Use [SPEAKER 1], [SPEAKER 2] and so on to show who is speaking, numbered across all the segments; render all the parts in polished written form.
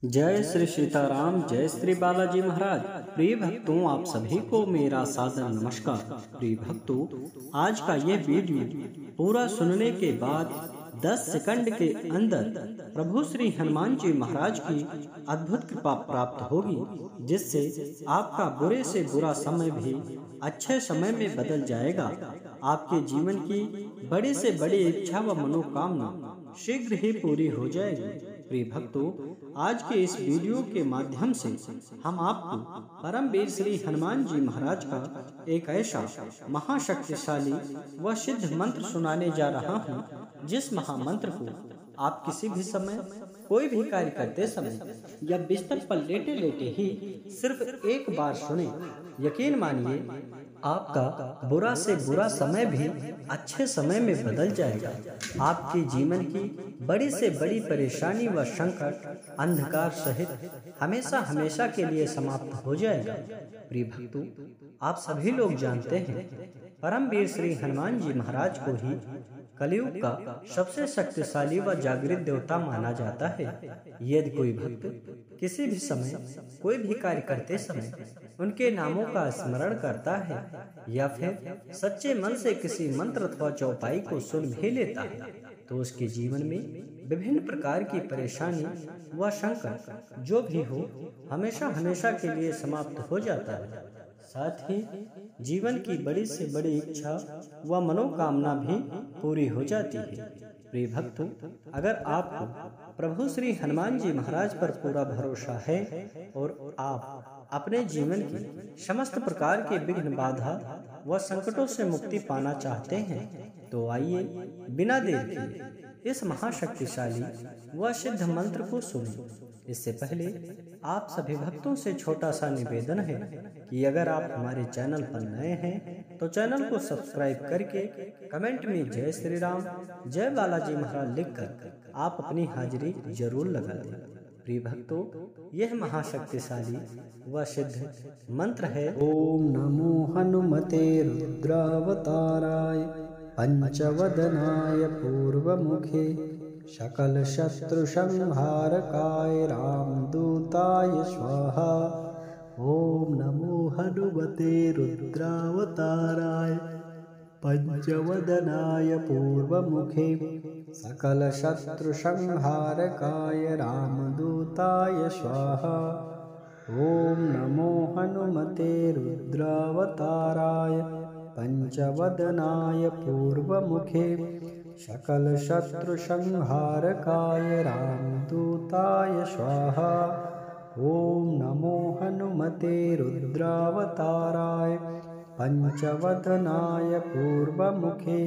[SPEAKER 1] जय श्री सीताराम, जय श्री बालाजी महाराज। प्रिय भक्तों, आप सभी को मेरा सादर नमस्कार। प्रिय भक्तों, आज का ये वीडियो पूरा सुनने के बाद 10 सेकंड के अंदर प्रभु श्री हनुमान जी महाराज की अद्भुत कृपा प्राप्त होगी, जिससे आपका बुरे से बुरा समय भी अच्छे समय में बदल जाएगा। आपके जीवन की बड़ी से बड़ी इच्छा व मनोकामना शीघ्र ही पूरी हो जाएगी। प्रिय भक्तों, आज के इस वीडियो के माध्यम से हम आपको परमवीर श्री हनुमान जी महाराज का एक ऐसा महाशक्तिशाली व सिद्ध मंत्र सुनाने जा रहा हूँ, जिस महामंत्र को आप किसी भी समय, कोई भी कार्य करते समय या बिस्तर पर लेटे लेटे ही सिर्फ एक बार सुने। यकीन मानिए, आपका बुरा से बुरा समय भी अच्छे समय में बदल जाएगा। आपके जीवन की बड़ी से बड़ी परेशानी व संकट अंधकार सहित हमेशा हमेशा के लिए समाप्त हो जाएगा। प्रिय भक्तों, आप सभी लोग जानते हैं, परमवीर श्री हनुमान जी महाराज को ही कलयुग का सबसे शक्तिशाली व जागृत देवता माना जाता है। यदि कोई भक्त किसी भी समय, कोई भी कार्य करते समय उनके नामों का स्मरण करता है या फिर सच्चे मन से किसी मंत्र अथवा चौपाई को सुन भी लेता है, तो उसके जीवन में विभिन्न प्रकार की परेशानी व संकट जो भी हो, हमेशा हमेशा के लिए समाप्त हो जाता है। साथ ही जीवन की बड़ी से बड़ी इच्छा व मनोकामना भी पूरी हो जाती है। प्रिय भक्तों, अगर आपको प्रभु श्री हनुमान जी महाराज पर पूरा भरोसा है और आप अपने जीवन की समस्त प्रकार के विघ्न, बाधा व संकटों से मुक्ति पाना चाहते हैं, तो आइए बिना देर किए इस महाशक्तिशाली व सिद्ध मंत्र को सुनें। इससे पहले आप सभी भक्तों से छोटा सा निवेदन है कि अगर आप हमारे चैनल पर नए हैं तो चैनल को सब्सक्राइब करके कमेंट में जय श्री राम, जय बालाजी महाराज लिखकर आप अपनी हाजिरी जरूर लगा दें। प्रिय भक्तों, यह महाशक्तिशाली व सिद्ध मंत्र है। ओम नमो हनुमते रुद्रावताराय पंचवदनाय पूर्वमुखे सकल शत्रु संहारकाय रामदूताय स्वाहा। ओम नमो हनुमते रुद्रावताराय पंचवदनाय पूर्वमुखे सकल शत्रु संहारकाय रामदूताय स्वाहा। ओम नमो हनुमते रुद्रावताराय पंचवदनाय पूर्वमुखे सकल शत्रु संहारकाय रामदूताय स्वाहा। ओम नमो हनुमते रुद्रावताराय पंचवदनाय पूर्वमुखे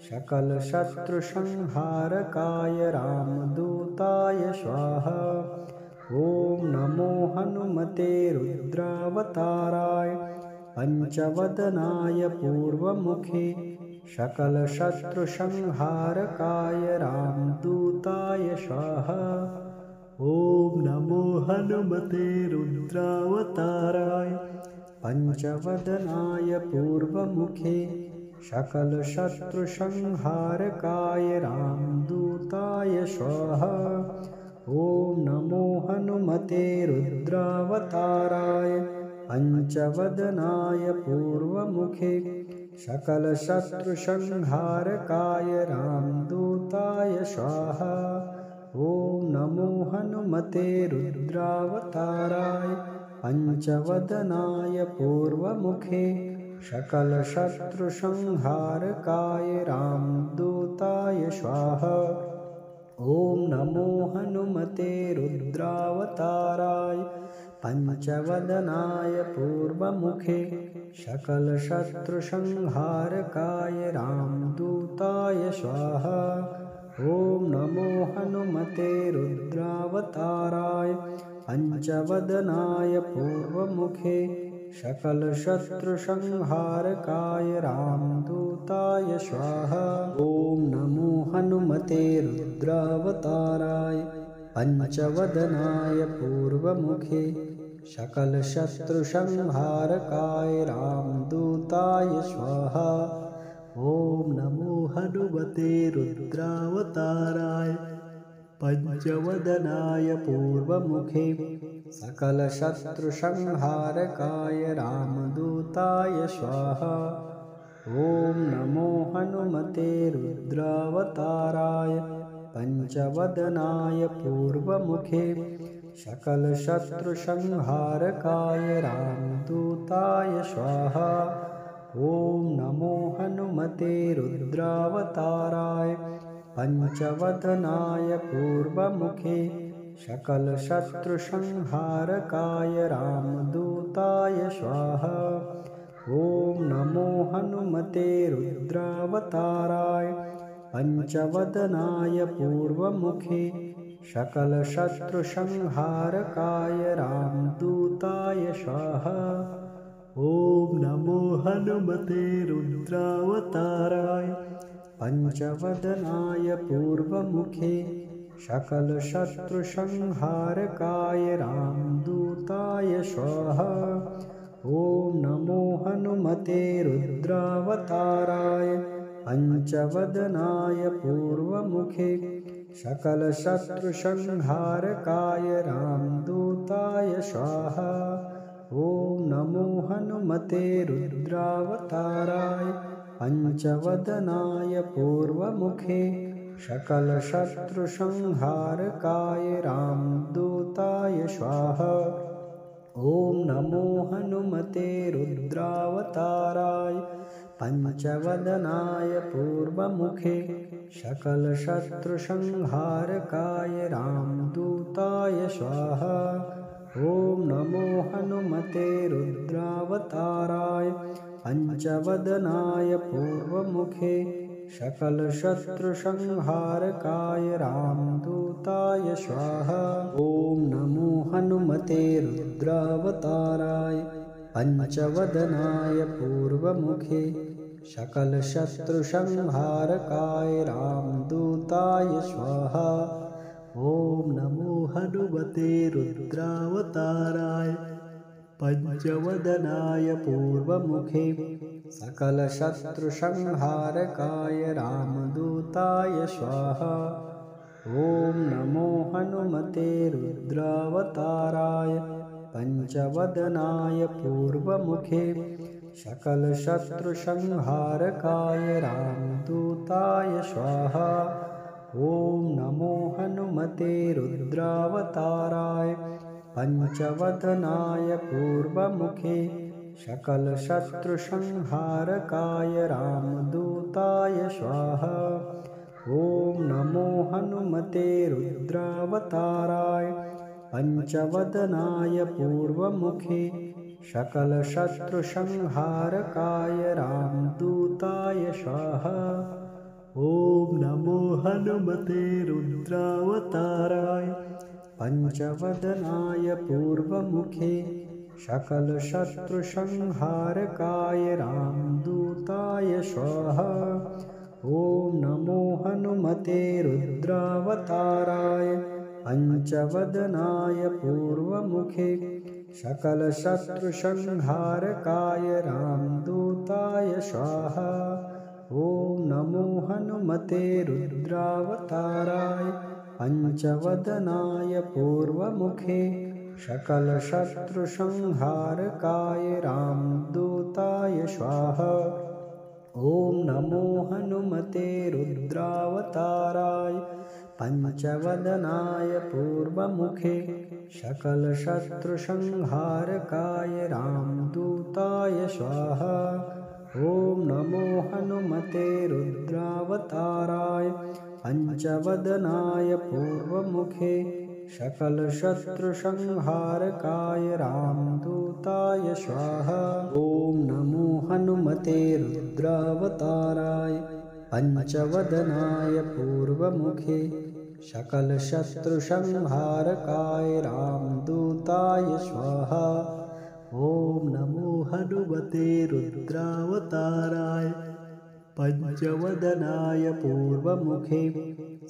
[SPEAKER 1] सकल शत्रु संहारकाय रामदूताय स्वाहा। ओम नमो हनुमते रुद्रावताराय पंचवदनाय पूर्वमुखे सकल शत्रु संहारकाय रामदूताय स्वाहा। ओम नमो हनुमते रुद्रावताराय पंचवदनाय पूर्वमुखे सकल शत्रु संहारकाय रामदूताय स्वाहा। ओम नमो हनुमते रुद्रावताराय पंचवदनाय पूर्वमुखे सकल शत्रु संहारकाय रामदूताय स्वाहा। ओम नमो हनुमते रुद्रावताराय पंचवदनाय पूर्वमुखे सकल शत्रु संहारकाय रामदूताय स्वाहा। ओम नमो हनुमते रुद्रावताराय पंचवदनाय पूर्वमुखे सकल शत्रु संहारकाय रामदूताय स्वाहा। ओम नमो हनुमते रुद्रावताराय पंचवदनाय पूर्वमुखे सकल शत्रु संहारकाय रामदूताय स्वाहा। ओम नमो हनुमते रुद्रावताराय पंचवदनाय पूर्वमुखे सकल शत्रु संहारकाय रामदूताय स्वाहा। ओम नमो हनुमते रुद्रावताराय पंचवदनाय पूर्वमुखे सकलशत्रुसंहारकाय रामदूताय स्वाहा। ॐ नमो हनुमते रुद्रावताराय पंचवदनाय पूर्वमुखे सकलशत्रुसंहारकाय रामदूताय स्वाहा। ॐ नमो हनुमते रुद्रावताराय पंचवदनाय पूर्वमुखे सकलशत्रुसंहारकाय रामदूताय स्वाहा। ॐ नमो हनुमते रुद्रावताराय पंचवदनाय पूर्वमुखे सकलशत्रुसंहारकाय रामदूताय स्वाहा। ॐ नमो हनुमते रुद्रावताराय पंचवदनाय पूर्वमुखे सकलशत्रुसंहारकाय रामदूताय स्वाहा। ॐ नमो हनुमते रुद्रावताराय पंचवदनाय पूर्वमुखे सकलशत्रुसंहारकाय रामदूताय स्वाहा। ॐ नमो हनुमते रुद्रावताराय पंचवदनाय पूर्वमुखे सकलशत्रुसंहारकाय रामदूताय स्वाहा। ॐ नमो हनुमते रुद्रावताराय पंचवदनाय पूर्वमुखे सकलशत्रुसंहारकाय रामदूताय स्वाहा। ॐ नमो हनुमते रुद्रावताराय पंचवदनाय पूर्वमुखे सकलशत्रुसंहारकाय रामदूताय स्वाहा। ॐ नमो हनुमते रुद्रावताराय पंचवदनाय पूर्वमुखे सकलशत्रुसंहारकाय रामदूताय स्वाहा। ॐ नमो हनुमते रुद्रावताराय पंचवदनाय पूर्वमुखे सकलशत्रुसंहारकाय रामदूताय स्वाहा। ॐ नमो हनुमते रुद्रावताराय पंचवदनाय पूर्वमुखे सकलशत्रुसंहारकाय रामदूताय स्वाहा। ॐ नमो हनुमते रुद्रावताराय पंचवदनाय पूर्वमुखे सकलशत्रुसंहारकाय रामदूताय स्वाहा। ॐ नमो हनुमते रुद्रावताराय पंचवदनाय पूर्वमुखे सकलशत्रुसंहारकाय रामदूताय स्वाहा। ॐ नमो हनुमते रुद्रावताराय पंचवदनाय पूर्वमुखे सकलशत्रुसंहारकाय रामदूताय स्वाहा। ॐ नमो हनुमते रुद्रावताराय पंचवदनाय पूर्वमुखे सकलशत्रुसंहारकाय रामदूताय स्वाहा। ॐ नमो हनुमते रुद्रावताराय पंचवदनाय पूर्वमुखे सकलशत्रुसंहारकाय रामदूताय स्वाहा। ॐ नमो हनुमते रुद्रावताराय पंचवदनाय पूर्वमुखे सकलशत्रुसंहारकाय रामदूताय स्वाहा। ॐ नमो हनुमते रुद्रावताराय पंचवदनाय पूर्वमुखे सकलशत्रुसंहारकाय रामदूताय स्वाहा। ॐ नमो हनुमते रुद्रावताराय पंचवदनाय पूर्वमुखे सकलशत्रुसंहारकाय रामदूताय स्वाहा। ॐ नमो हनुमते रुद्रावताराय पंचवदनाय पूर्वमुखे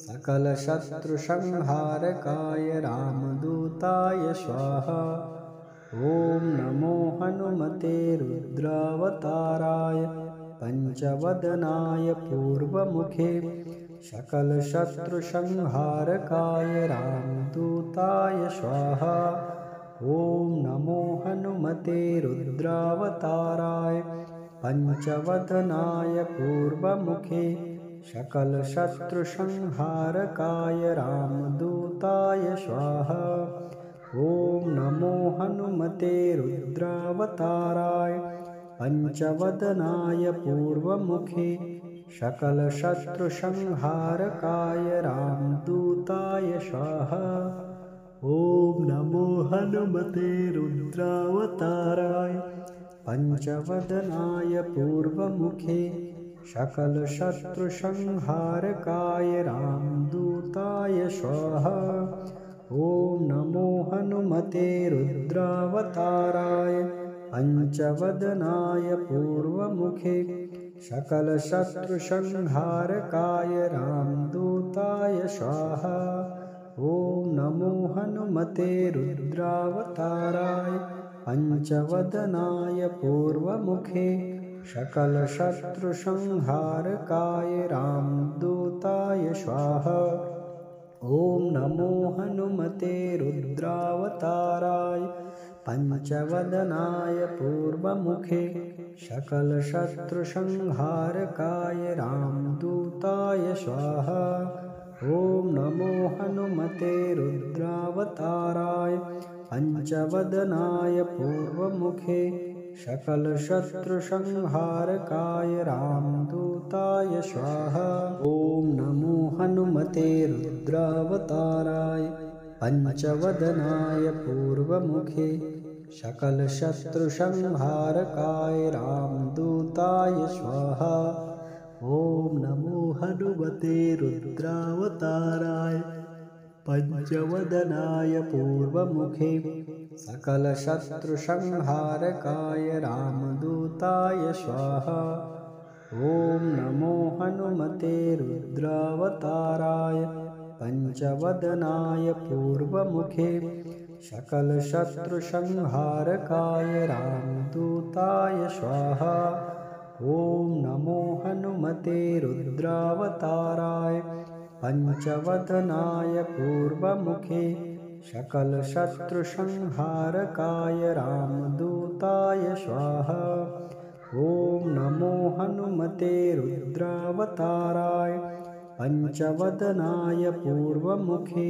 [SPEAKER 1] सकलशत्रुसंहारकाय रामदूताय स्वाहा। ॐ नमो हनुमते रुद्रावताराय पंचवदनाय पूर्वमुखे सकलशत्रुसंहारकाय रामदूताय स्वाहा। ॐ नमो हनुमते रुद्रावताराय पंचवदनाय पूर्वमुखे सकलशत्रुसंहारकाय रामदूताय स्वाहा। ॐ नमो हनुमते रुद्रावताराय पंचवदनाय पूर्वमुखे सकलशत्रुसंहारकाय रामदूताय स्वाहा। ॐ नमो हनुमते रुद्रावताराय पंचवदनाय पूर्वमुखे सकलशत्रुसंहारकाय रामदूताय स्वाहा। ॐ नमो हनुमते रुद्रावताराय पंचवदनाय पूर्वमुखे सकलशत्रुसंहारकाय रामदूताय स्वाहा। ॐ नमो हनुमते रुद्रावताराय पंचवदनाय पूर्वमुखे सकलशत्रुसंहारकाय रामदूताय स्वाहा। ॐ नमो हनुमते रुद्रावताराय पंचवदनाय पूर्वमुखे सकलशत्रुसंहारकाय रामदूताय स्वाहा। ॐ नमो हनुमते रुद्रावताराय पंचवदनाय पूर्वमुखे सकलशत्रुसंहारकाय रामदूताय स्वाहा। ॐ नमो हनुमते रुद्रावताराय पंचवदनाय पूर्वमुखे सकलशत्रुसंहारकाय रामदूताय स्वाहा। ॐ नमो हनुमते रुद्रावताराय पंचवदनाय पूर्वमुखे सकलशत्रुसंहारकाय रामदूताय स्वाहा। ॐ नमो हनुमते रुद्रावताराय पंचवदनाय पूर्वमुखे सकलशत्रुसंहारकाय रामदूताय स्वाहा। ॐ नमो हनुमते रुद्रावताराय पंचवदनाय पूर्वमुखे सकलशत्रुसंहारकाय रामदूताय स्वाहा। ॐ नमो हनुमते रुद्रावताराय पंचवदनाय पूर्वमुखे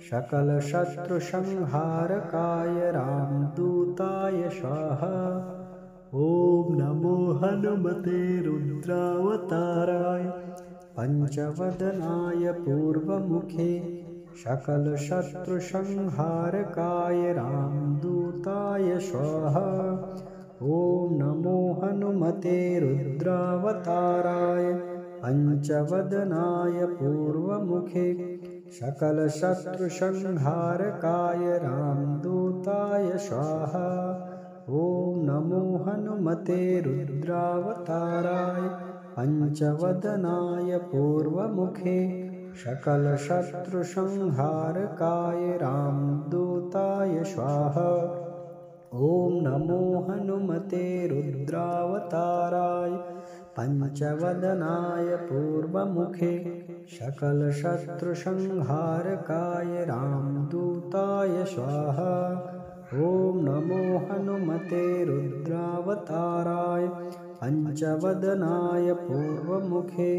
[SPEAKER 1] सकलशत्रुसंहारकाय रामदूताय स्वाहा। ॐ नमो हनुमते रुद्रावताराय पंचवदनाय पूर्वमुखे सकलशत्रुसंहारकाय रामदूताय स्वाहा। ॐ नमो हनुमते रुद्रावताराय पंचवदनाय पूर्वमुखे सकलशत्रुसंहारकाय रामदूताय स्वाहा। ॐ नमो हनुमते रुद्रावताराय पंचवदनाय पूर्वमुखे सकलशत्रुसंहारकाय रामदूताय स्वाहा। ॐ नमो हनुमते रुद्रावताराय पंचवदनाय पूर्वमुखे सकलशत्रुसंहारकाय रामदूताय स्वाहा। ॐ नमो हनुमते रुद्रावताराय पंचवदनाय पूर्वमुखे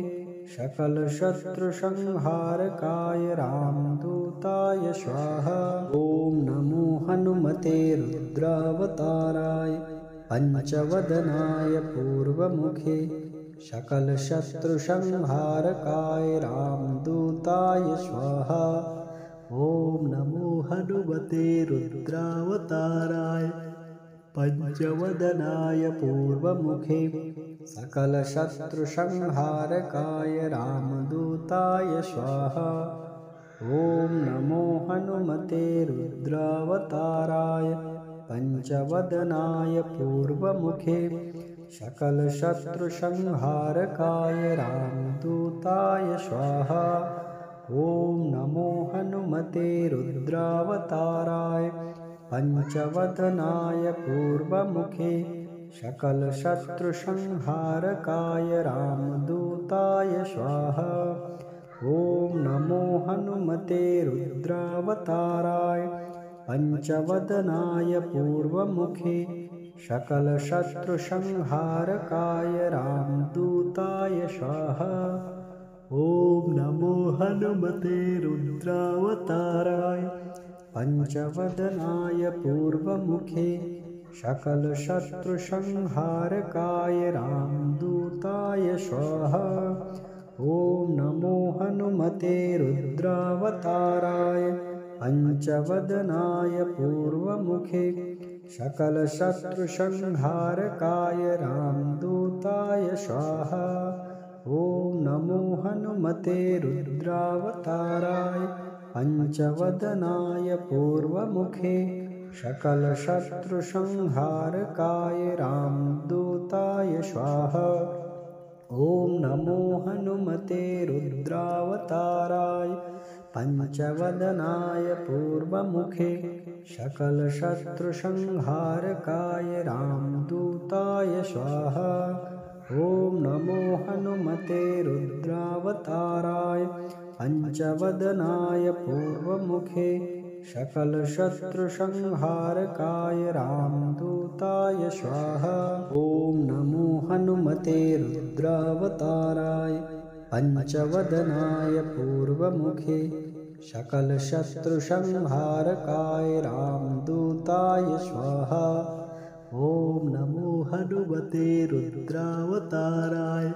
[SPEAKER 1] सकलशत्रुसंहारकाय रामदूताय स्वाहा। ॐ नमो हनुमते रुद्रावताराय पंचवदनाय पूर्वमुखे सकलशत्रुसंहारकाय रामदूताय स्वाहा। ॐ नमो हनुमते रुद्रावताराय पंचवदनाय पूर्वमुखे सकलशत्रुसंहारकाय रामदूताय स्वाहा। ॐ नमो हनुमते रुद्रावताराय पंचवदनाय पूर्वमुखे सकलशत्रुसंहारकाय रामदूताय स्वाहा। ॐ नमो हनुमते रुद्रावताराय पंचवदनाय पूर्वमुखे सकलशत्रुसंहारकाय रामदूताय स्वाहा। ॐ नमो हनुमते रुद्रावताराय पञ्चवदनाय पूर्वमुखे सकलशत्रुसंहारकाय रामदूताय स्वाहा। ॐ नमो हनुमते रुद्रावताराय पञ्चवदनाय पूर्वमुखे सकलशत्रुसंहारकाय रामदूताय स्वाहा। ॐ नमो हनुमते रुद्रावताराय पञ्चवदनाय पूर्वमुखे सकलशत्रुसंहारकाय रामदूताय स्वाहा। ॐ नमो हनुमते रुद्रावताराय पञ्चवदनाय पूर्वमुखे सकलशत्रुसंहारकाय रामदूताय स्वाहा। ॐ नमो हनुमते रुद्रावताराय पञ्चवदनाय पूर्वमुखे सकलशत्रुसंहारकाय रामदूताय स्वाहा। ॐ नमो हनुमते रुद्रावताराय पञ्चवदनाय पूर्वमुखे सकलशत्रुसंहारकाय रामदूताय स्वाहा। ॐ नमो हनुमते रुद्रावताराय पञ्चवदनाय पूर्वमुखे सकलशत्रुसंहारकाय रामदूताय स्वाहा। ॐ नमो हनुमते रुद्रावताराय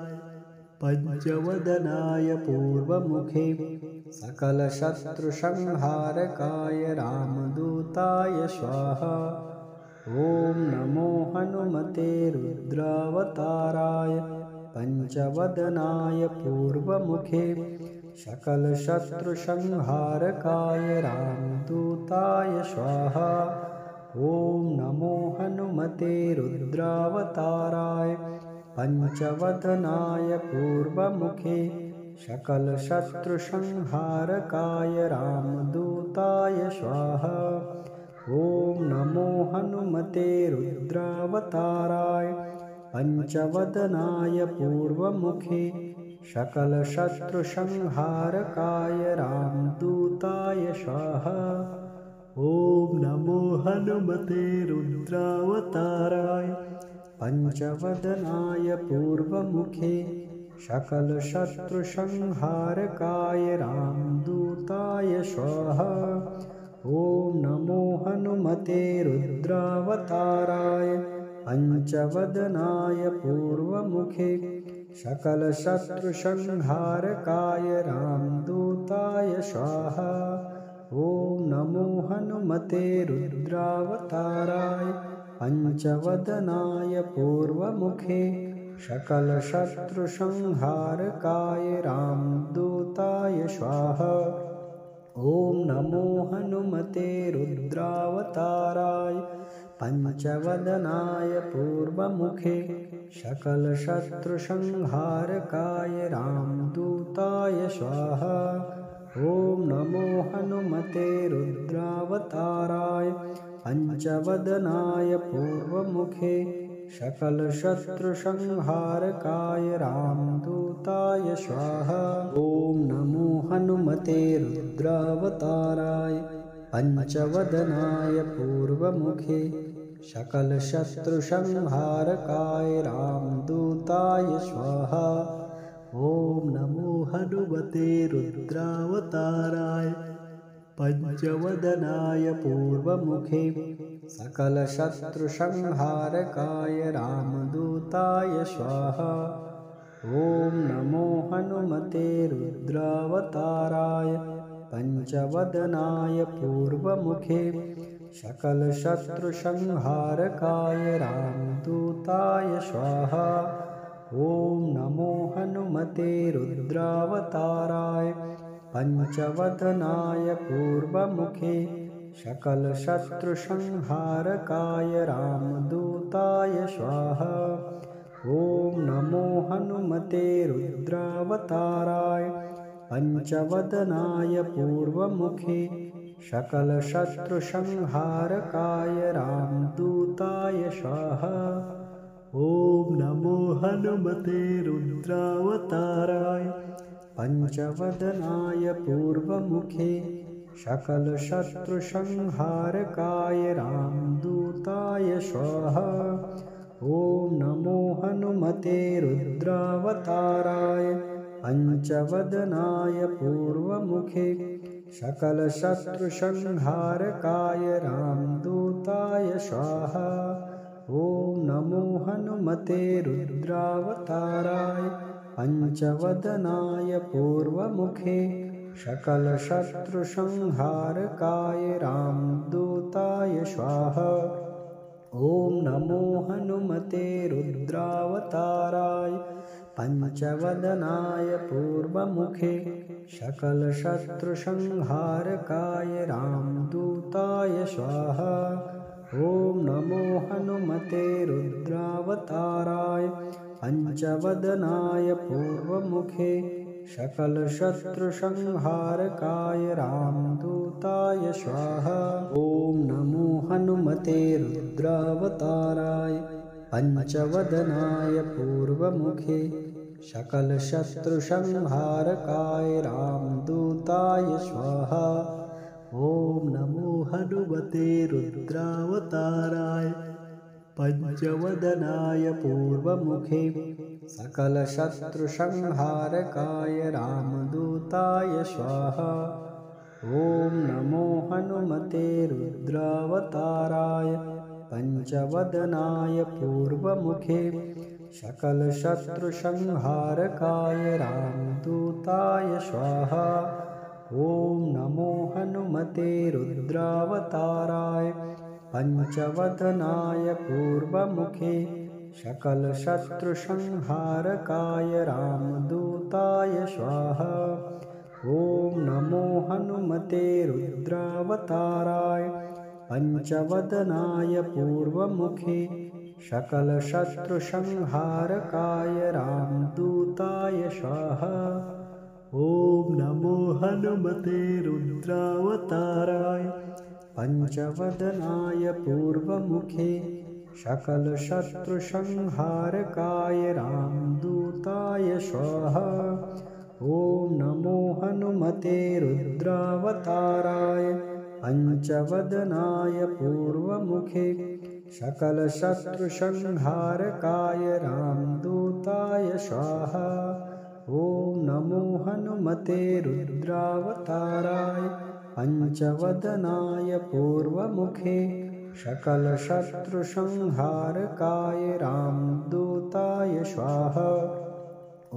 [SPEAKER 1] पञ्चवदनाय पूर्वमुखे सकलशत्रुसंहारकाय रामदूताय स्वाहा। ॐ नमो हनुमते रुद्रावताराय पञ्चवदनाय पूर्वमुखे सकलशत्रुसंहारकाय रामदूताय स्वाहा। ॐ नमो हनुमते रुद्रावताराय पञ्चवदनाय पूर्वमुखे सकलशत्रुसंहारकाय रामदूताय स्वाहा। ॐ नमो हनुमते रुद्रावताराय पञ्चवदनाय पूर्वमुखे सकलशत्रुसंहारकाय रामदूताय स्वाहा। ॐ नमो हनुमते रुद्रावताराय पञ्चवदनाय पूर्वमुखे सकलशत्रुसंहारकाय रामदूताय स्वाहा। ॐ नमो हनुमते रुद्रावताराय पञ्चवदनाय पूर्वमुखे सकलशत्रुसंहारकाय रामदूताय स्वाहा। ॐ नमो हनुमते रुद्रावताराय पञ्चवदनाय पूर्वमुखे सकलशत्रुसंहारकाय रामदूताय स्वाहा। ॐ नमो हनुमते रुद्रावताराय पञ्चवदनाय पूर्वमुखे सकलशत्रुसंहारकाय रामदूताय स्वाहा। ॐ नमो हनुमते रुद्रावताराय पञ्चवदनाय पूर्वमुखे सकलशत्रुसंहारकाय रामदूताय स्वाहा। ॐ नमो हनुमते रुद्रावताराय पञ्चवदनाय पूर्वमुखे सकलशत्रुसंहारकाय रामदूताय स्वाहा। ॐ नमो हनुमते रुद्रावताराय पञ्चवदनाय पूर्वमुखे सकलशत्रुसंहारकाय रामदूताय स्वाहा। ॐ नमो हनुमते रुद्रावताराय पञ्चवदनाय पूर्वमुखे सकलशत्रुसंहारकाय रामदूताय स्वाहा। ॐ नमो हनुमते रुद्रावताराय पञ्चवदनाय पूर्वमुखे सकलशत्रुसंहारकाय रामदूताय स्वाहा। ॐ नमो हनुमते रुद्रावताराय पञ्चवदनाय पूर्वमुखे सकलशत्रुसंहारकाय रामदूताय स्वाहा। ॐ नमो हनुमते रुद्रावताराय पञ्चवदनाय पूर्वमुखे सकलशत्रुसंहारकाय रामदूताय स्वाहा। ॐ नमो हनुमते रुद्रावताराय पञ्चवदनाय पूर्वमुखे सकलशत्रुसंहारकाय रामदूताय स्वाहा। ॐ नमो हनुमते रुद्रावताराय पञ्चवदनाय पूर्वमुखे सकलशत्रुसंहारकाय रामदूताय स्वाहा। ॐ नमो हनुमते रुद्रावताराय पञ्चवदनाय पूर्वमुखे सकलशत्रुसंहारकाय रामदूताय स्वाहा। ॐ नमो हनुमते रुद्रावताराय पञ्चवदनाय पूर्वमुखे सकलशत्रुसंहारकाय रामदूताय स्वाहा। ॐ नमो हनुमते रुद्रावताराय पञ्चवदनाय पूर्वमुखे सकलशत्रुसंहारकाय रामदूताय स्वाहा। ॐ नमो हनुमते रुद्रावताराय पञ्चवदनाय पूर्वमुखे सकलशत्रुसंहारकाय रामदूताय स्वाहा। ॐ नमो हनुमते रुद्रावताराय पञ्चवदनाय पूर्वमुखे सकलशत्रुसंहारकाय रामदूताय स्वाहा। ॐ नमो हनुमते रुद्रावताराय पञ्चवदनाय पूर्वमुखे सकलशत्रुसंहारकाय रामदूताय स्वाहा। ॐ नमो हनुमते रुद्रावताराय पञ्चवदनाय पूर्वमुखे सकलशत्रुसंहारकाय रामदूताय स्वाहा। ॐ नमो हनुमते रुद्रावताराय पञ्चवदनाय पूर्वमुखे सकलशत्रुसंहारकाय रामदूताय स्वाहा। ॐ नमो हनुमते रुद्रावताराय पञ्चवदनाय पूर्वमुखे सकलशत्रुसंहारकाय रामदूताय स्वाहा। ॐ नमो हनुमते रुद्रावताराय पञ्चवदनाय पूर्वमुखे सकलशत्रुसंहारकाय रामदूताय स्वाहा। ॐ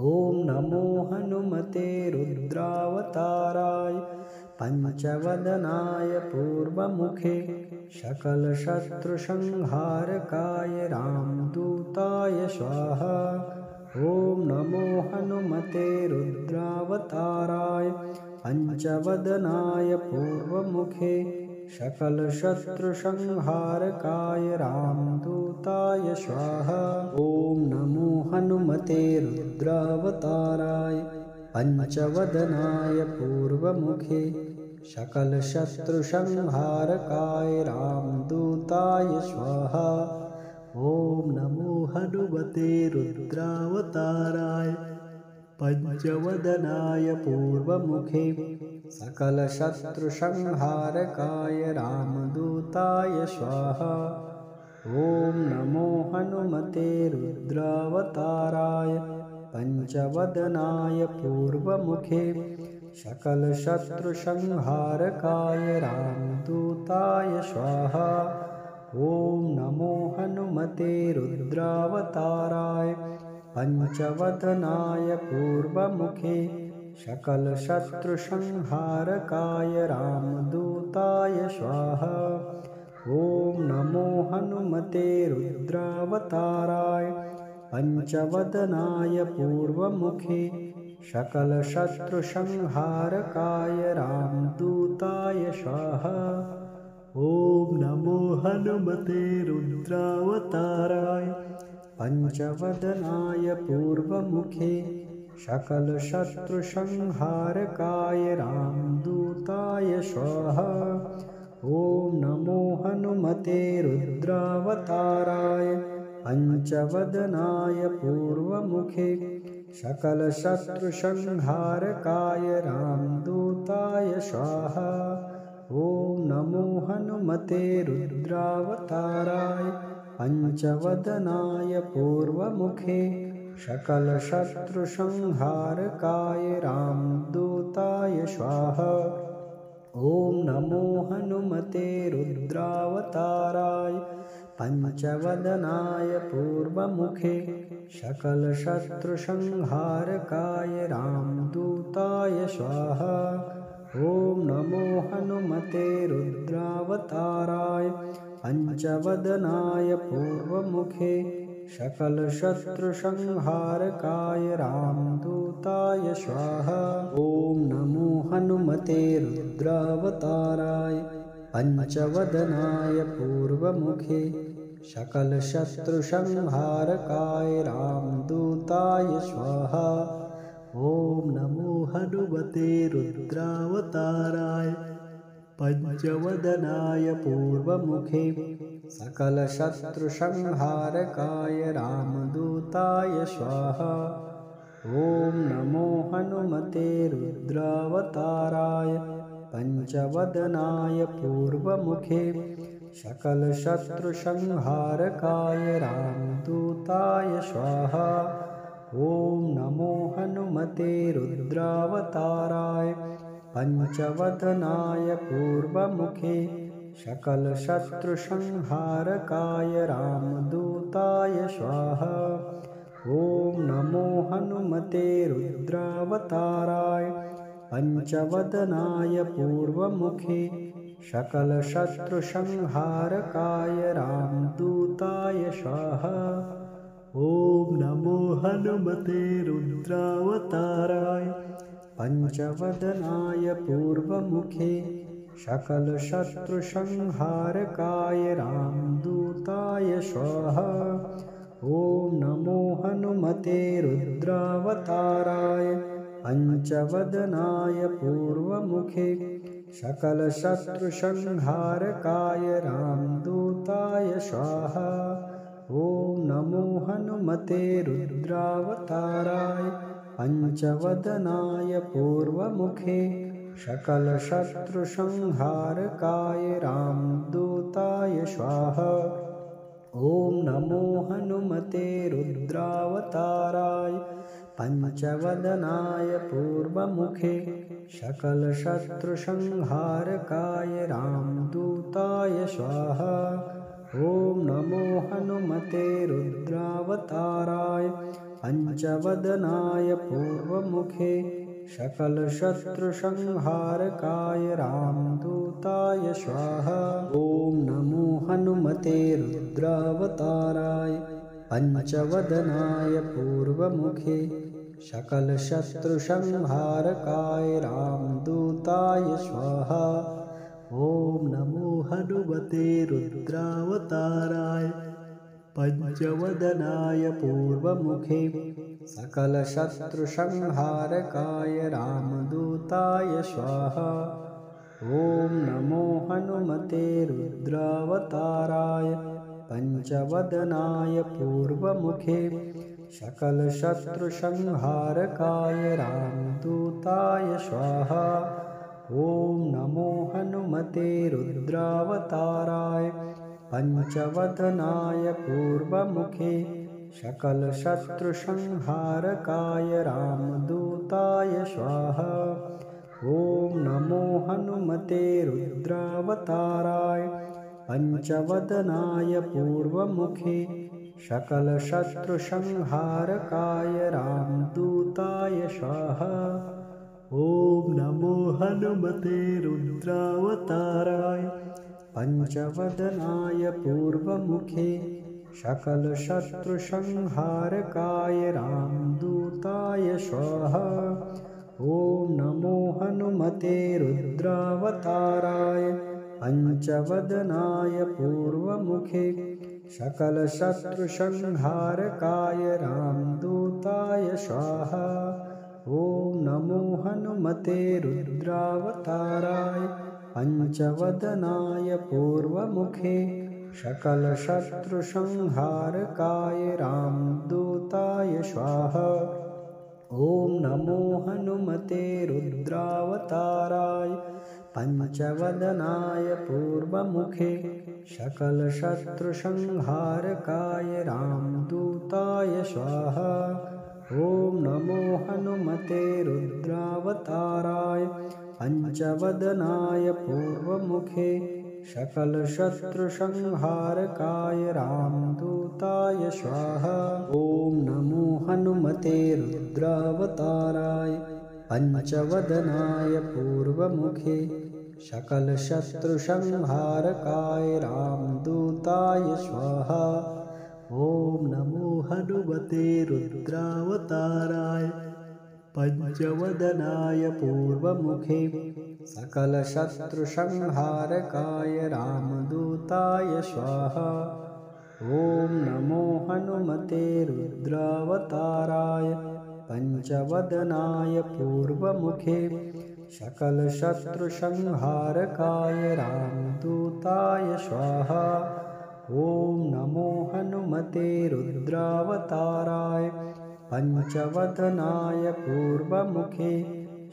[SPEAKER 1] नमो हनुमते रुद्रावताराय पञ्चवदनाय पूर्वमुखे सकलशत्रुसंहारकाय रामदूताय स्वाहा। ॐ नमो हनुमते रुद्रावताराय पञ्चवदनाय पूर्वमुखे सकलशत्रुसंहारकाय रामदूताय स्वाहा। ॐ नमो हनुमते रुद्रावताराय पञ्चवदनाय पूर्वमुखे सकलशत्रुसंहारकाय रामदूताय स्वाहा। ॐ नमो हनुमते रुद्रावताराय पञ्चवदनाय पूर्वमुखे सकलशत्रुसंहारकाय रामदूताय स्वाहा। ॐ नमो हनुमते रुद्रावताराय पञ्चवदनाय पूर्वमुखे सकलशत्रुसंहारकाय रामदूताय स्वाहा। ॐ नमो हनुमते रुद्रावताराय पञ्चवदनाय पूर्वमुखे सकलशत्रुसंहारकाय रामदूताय स्वाहा। ॐ नमो हनुमते रुद्रावताराय पञ्चवदनाय पूर्वमुखे सकलशत्रुसंहारकाय रामदूताय स्वाहा। ॐ नमो हनुमते रुद्रावताराय पञ्चवदनाय पूर्वमुखे सकलशत्रुसंहारकाय रामदूताय स्वाहा। ॐ नमो हनुमते रुद्रावताराय पञ्चवदनाय पूर्वमुखे सकलशत्रुसंहारकाय रामदूताय स्वाहा। ॐ नमो हनुमते रुद्रावताराय पंचवदनाय पूर्वमुखे सकलशत्रुसंहारकाय रामदूताय स्वाहा। ॐ नमो हनुमते रुद्रावताराय पंचवदनाय पूर्वमुखे सकलशत्रुसंहारकाय रामदूताय स्वाहा। ॐ नमो हनुमते रुद्रावताराय पंचवदनाय पूर्वमुखे सकलशत्रुसंहारकाय रामदूताय स्वाहा। ॐ नमो हनुमते रुद्रावताराय पंचवदनाय पूर्वमुखे सकलशत्रुसंहारकाय रामदूताय स्वाहा। ॐ नमो हनुमते रुद्रावताराय पंचवदनाय पूर्वमुखे सकलशत्रुसंहारकाय रामदूताय स्वाहा। ॐ नमो हनुमते रुद्रावताराय पंचवदनाय पूर्वमुखे सकलशत्रुसंहारकाय रामदूताय स्वाहा। ॐ नमो हनुमते रुद्रावताराय पंचवदनाय पूर्वमुखे सकलशत्रुसंहारकाय रामदूताय स्वाहा। ॐ नमो हनुमते रुद्रावताराय पंचवदनाय पूर्वमुखे सकलशत्रुसंहारकाय रामदूताय स्वाहा। ॐ नमो हनुमते रुद्रावताराय पंचवदनाय पूर्वमुखे सकलशत्रुसंहारकाय रामदूताय स्वाहा। ॐ नमो हनुमते रुद्रावताराय पंचवदनाय पूर्वमुखे सकलशत्रुसंहारकाय रामदूताय स्वाहा। ॐ नमो हनुमते रुद्रावताराय पंचवदनाय पूर्वमुखे सकलशत्रुसंहारकाय रामदूताय स्वाहा। ॐ नमो हनुमते रुद्रावताराय पंचवदनाय पूर्वमुखे सकलशत्रुसंहारकाय रामदूताय स्वाहा। ॐ नमो हनुमते रुद्रावताराय पंचवदनाय पूर्वमुखे सकलशत्रुसंहारकाय रामदूताय स्वाहा। ॐ नमो हनुमते रुद्रावताराय पंचवदनाय पूर्वमुखे सकलशत्रुसंहारकाय रामदूताय स्वाहा। ॐ नमो हनुमते रुद्रावताराय पंचवदनाय पूर्वमुखे सकलशत्रुसंहारकाय रामदूताय स्वाहा। ॐ नमो हनुमते रुद्रावताराय पंचवदनाय पूर्वमुखे सकलशत्रुसंहारकाय रामदूताय स्वाहा। ॐ नमो हनुमते रुद्रावताराय पंचवदनाय पूर्वमुखे सकलशत्रुसंहारकाय रामदूताय स्वाहा। ॐ नमो हनुमते रुद्रावताराय पंचवदनाय पूर्वमुखे सकलशत्रुसंहारकाय रामदूताय स्वाहा। ॐ नमो हनुमते रुद्रावताराय पंचवदनाय पूर्वमुखे सकलशत्रुसंहारकाय रामदूताय स्वाहा। ॐ नमो हनुमते रुद्रावताराय पंचवदनाय पूर्वमुखे सकलशत्रुसंहारकाय रामदूताय स्वाहा। ॐ नमो हनुमते रुद्रावताराय पंचवदनाय पूर्वमुखे सकलशत्रुसंहारकाय रामदूताय स्वाहा। ॐ नमो हनुमते रुद्रावताराय पंचवदनाय पूर्वमुखे सकलशत्रुसंहारकाय रामदूताय स्वाहा। ॐ नमो हनुमते रुद्रावताराय पंचवदनाय पूर्वमुखे सकलशत्रुसंहारकाय रामदूताय स्वाहा। ॐ नमो हनुमते रुद्रावताराय पंचवदनाय पूर्वमुखे सकलशत्रुसंहारकाय रामदूताय स्वाहा। ॐ नमो हनुमते रुद्रावताराय पंचवदनाय पूर्वमुखे सकलशत्रुसंहारकाय रामदूताय स्वाहा। ॐ नमो हनुमते रुद्रावताराय पंचवदनाय पूर्वमुखे सकलशत्रुसंहारकाय रामदूताय स्वाहा। ॐ नमो हनुमते रुद्रावताराय पंचवदनाय पूर्वमुखे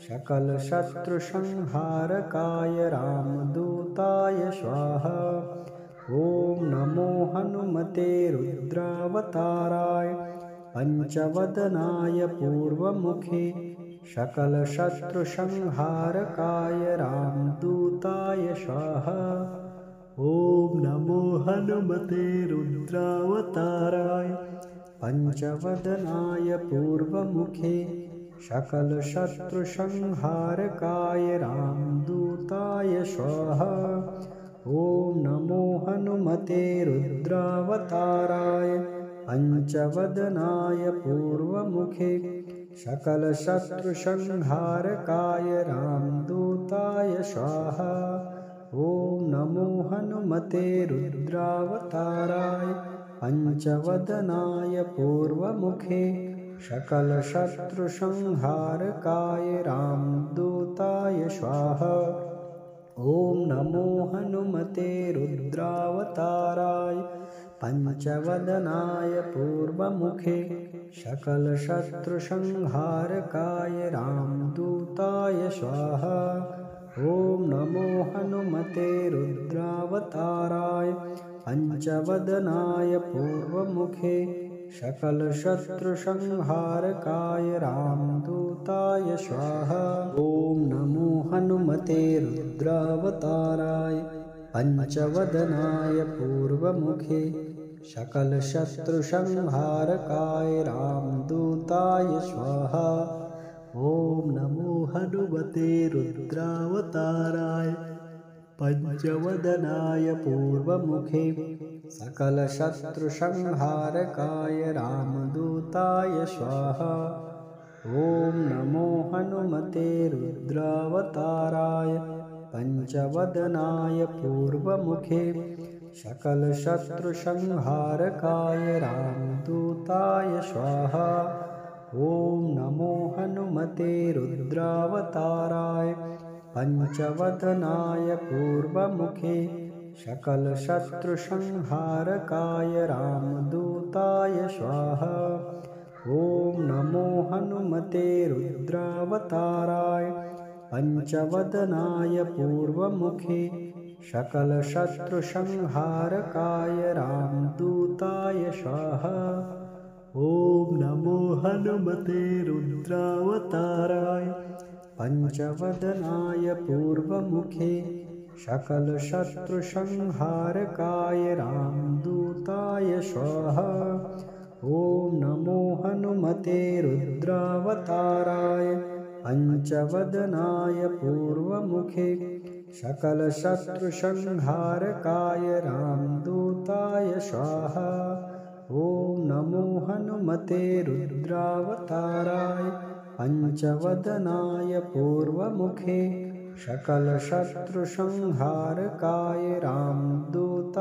[SPEAKER 1] सकलशत्रुसंहारकाय रामदूताय स्वाहा। ॐ नमो हनुमते रुद्रावताराय पंचवदनाय पूर्वमुखे सकलशत्रुसंहारकाय रामदूताय स्वाहा। ॐ नमो हनुमते रुद्रावताराय पंचवदनाय पूर्वमुखे सकलशत्रुसंहारकाय रामदूताय स्वाहा। ॐ नमो हनुमते रुद्रावताराय पंचवदनाय पूर्वमुखे सकलशत्रुसंहारकाय रामदूताय स्वाहा। ॐ नमो हनुमते रुद्रावताराय पंचवदनाय पूर्वमुखे सकलशत्रुसंहारकाय रामदूताय स्वाहा। ॐ नमो हनुमते रुद्रावताराय पंचवदनाय पूर्वमुखे सकलशत्रुसंहारकाय रामदूताय स्वाहा। ॐ नमो हनुमते रुद्रावताराय पंचवदनाय पूर्वमुखे सकलशत्रुसंहारकाय रामदूताय स्वाहा। ॐ नमो हनुमते रुद्रावताराय पंचवदनाय पूर्वमुखे सकलशत्रुसंहारकाय रामदूताय स्वाहा। ॐ नमो हनुमते रुद्रावताराय पंचवदनाय पूर्वमुखे सकलशत्रुसंहारकाय रामदूताय स्वाहा। ॐ नमो हनुमते रुद्रावताराय पंचवदनाय पूर्वमुखे सकलशत्रुसंहारकाय रामदूताय स्वाहा। ॐ नमो हनुमते रुद्रावताराय पंचवदनाय पूर्वमुखे सकलशत्रुसंहारकाय रामदूताय स्वाहा। ॐ नमो हनुमते रुद्रावताराय पंचवदनाय पूर्वमुखे सकलशत्रुसंहारकाय रामदूताय स्वाहा। ॐ नमो हनुमते रुद्रावताराय पंचवदनाय पूर्वमुखे सकलशत्रुसंहारकाय रामदूताय स्वाहा। ॐ नमो हनुमते रुद्रावताराय पंचवदनाय पूर्वमुखे सकलशत्रुसंहारकाय रामदूताय स्वाहा। ॐ नमो हनुमते रुद्रावताराय पंचवदनाय पूर्वमुखे सकलशत्रुसंहारकाय रामदूताय